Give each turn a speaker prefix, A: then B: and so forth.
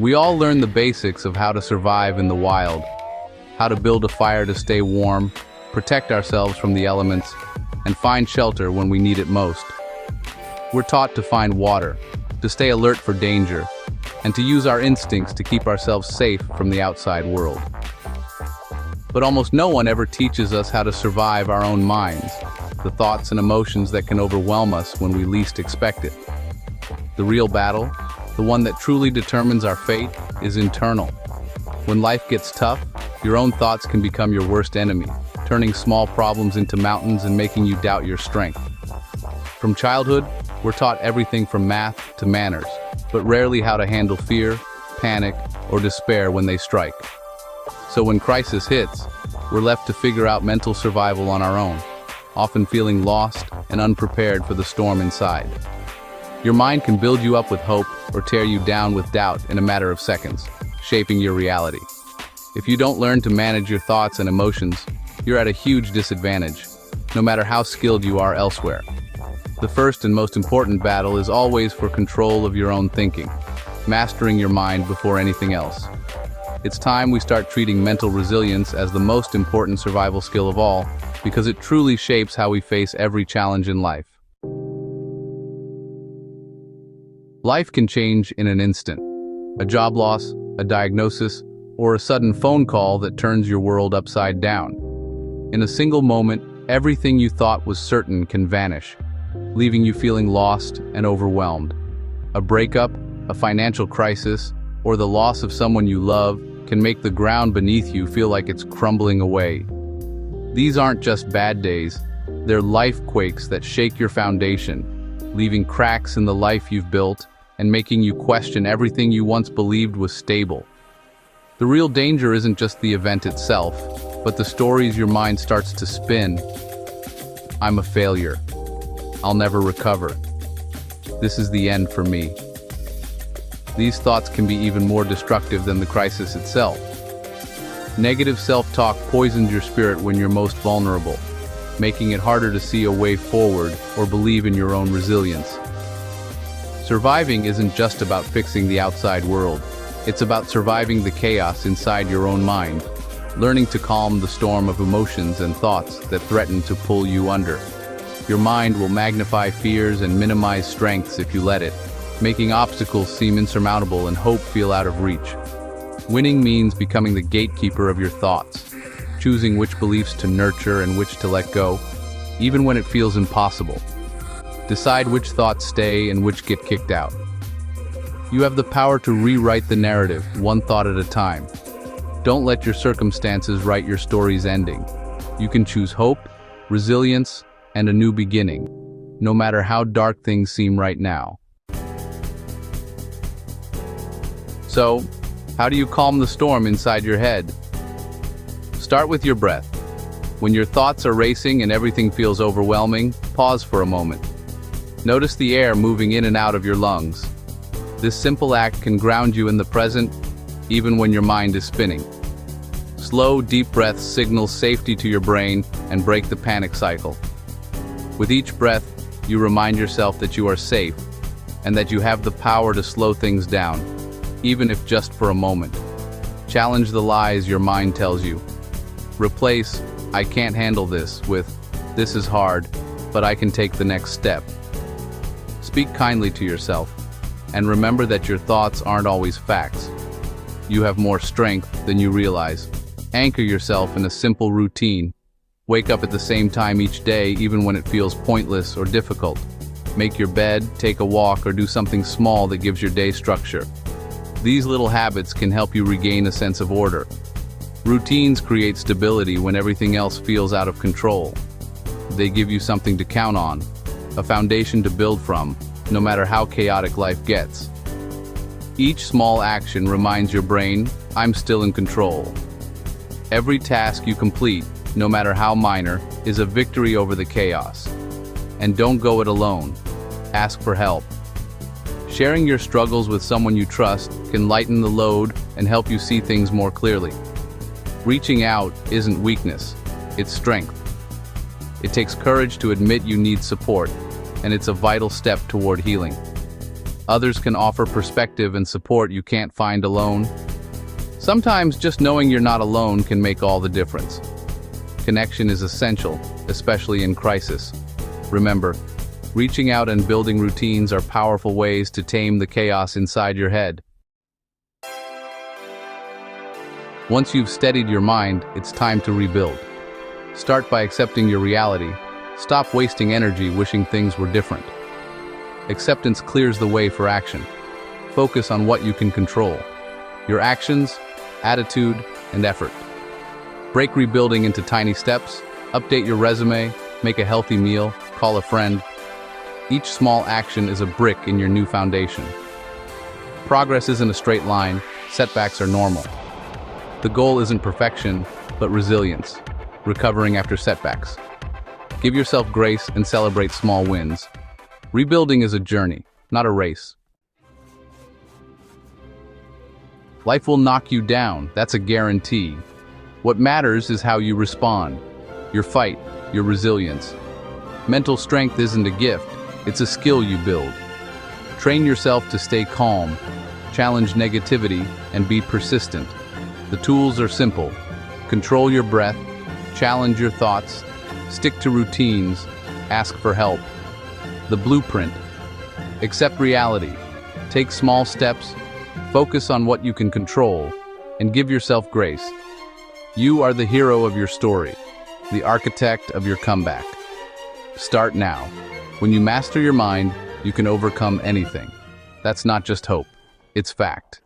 A: We all learn the basics of how to survive in the wild, how to build a fire to stay warm, protect ourselves from the elements, and find shelter when we need it most. We're taught to find water, to stay alert for danger, and to use our instincts to keep ourselves safe from the outside world. But almost no one ever teaches us how to survive our own minds, the thoughts and emotions that can overwhelm us when we least expect it. The real battle, the one that truly determines our fate, is internal. When life gets tough, your own thoughts can become your worst enemy, turning small problems into mountains and making you doubt your strength. From childhood, we're taught everything from math to manners, but rarely how to handle fear, panic, or despair when they strike. So when crisis hits, we're left to figure out mental survival on our own, often feeling lost and unprepared for the storm inside. Your mind can build you up with hope or tear you down with doubt in a matter of seconds, shaping your reality. If you don't learn to manage your thoughts and emotions, you're at a huge disadvantage, no matter how skilled you are elsewhere. The first and most important battle is always for control of your own thinking, mastering your mind before anything else. It's time we start treating mental resilience as the most important survival skill of all, because it truly shapes how we face every challenge in life. Life can change in an instant. A job loss, a diagnosis, or a sudden phone call that turns your world upside down. In a single moment, everything you thought was certain can vanish, leaving you feeling lost and overwhelmed. A breakup, a financial crisis, or the loss of someone you love can make the ground beneath you feel like it's crumbling away. These aren't just bad days, they're life quakes that shake your foundation, leaving cracks in the life you've built and making you question everything you once believed was stable. The real danger isn't just the event itself, but the stories your mind starts to spin. I'm a failure. I'll never recover. This is the end for me. These thoughts can be even more destructive than the crisis itself. Negative self-talk poisons your spirit when you're most vulnerable, making it harder to see a way forward or believe in your own resilience. Surviving isn't just about fixing the outside world. It's about surviving the chaos inside your own mind, learning to calm the storm of emotions and thoughts that threaten to pull you under. Your mind will magnify fears and minimize strengths if you let it, making obstacles seem insurmountable and hope feel out of reach. Winning means becoming the gatekeeper of your thoughts, choosing which beliefs to nurture and which to let go, even when it feels impossible. Decide which thoughts stay and which get kicked out. You have the power to rewrite the narrative, one thought at a time. Don't let your circumstances write your story's ending. You can choose hope, resilience, and a new beginning, no matter how dark things seem right now. So, how do you calm the storm inside your head? Start with your breath. When your thoughts are racing and everything feels overwhelming, pause for a moment. Notice the air moving in and out of your lungs. This simple act can ground you in the present, even when your mind is spinning. Slow, deep breaths signal safety to your brain and break the panic cycle. With each breath, you remind yourself that you are safe and that you have the power to slow things down, even if just for a moment. Challenge the lies your mind tells you. Replace, "I can't handle this," with, "This is hard, but I can take the next step." Speak kindly to yourself, and remember that your thoughts aren't always facts. You have more strength than you realize. Anchor yourself in a simple routine. Wake up at the same time each day, even when it feels pointless or difficult. Make your bed, take a walk, or do something small that gives your day structure. These little habits can help you regain a sense of order. Routines create stability when everything else feels out of control. They give you something to count on, a foundation to build from, no matter how chaotic life gets. Each small action reminds your brain, "I'm still in control." Every task you complete, no matter how minor, is a victory over the chaos. And don't go it alone. Ask for help. Sharing your struggles with someone you trust can lighten the load and help you see things more clearly. Reaching out isn't weakness, it's strength. It takes courage to admit you need support, and it's a vital step toward healing. Others can offer perspective and support you can't find alone. Sometimes just knowing you're not alone can make all the difference. Connection is essential, especially in crisis. Remember, reaching out and building routines are powerful ways to tame the chaos inside your head. Once you've steadied your mind, it's time to rebuild. Start by accepting your reality. Stop wasting energy wishing things were different. Acceptance clears the way for action. Focus on what you can control: your actions, attitude, and effort. Break rebuilding into tiny steps. Update your resume, make a healthy meal, call a friend. Each small action is a brick in your new foundation. Progress isn't a straight line. Setbacks are normal. The goal isn't perfection, but resilience, recovering after setbacks. Give yourself grace and celebrate small wins. Rebuilding is a journey, not a race. Life will knock you down, that's a guarantee. What matters is how you respond, your fight, your resilience. Mental strength isn't a gift, it's a skill you build. Train yourself to stay calm, challenge negativity, and be persistent. The tools are simple. Control your breath, challenge your thoughts, stick to routines, ask for help. The blueprint: accept reality, take small steps, focus on what you can control, and give yourself grace. You are the hero of your story, the architect of your comeback. Start now. When you master your mind, you can overcome anything. That's not just hope, it's fact.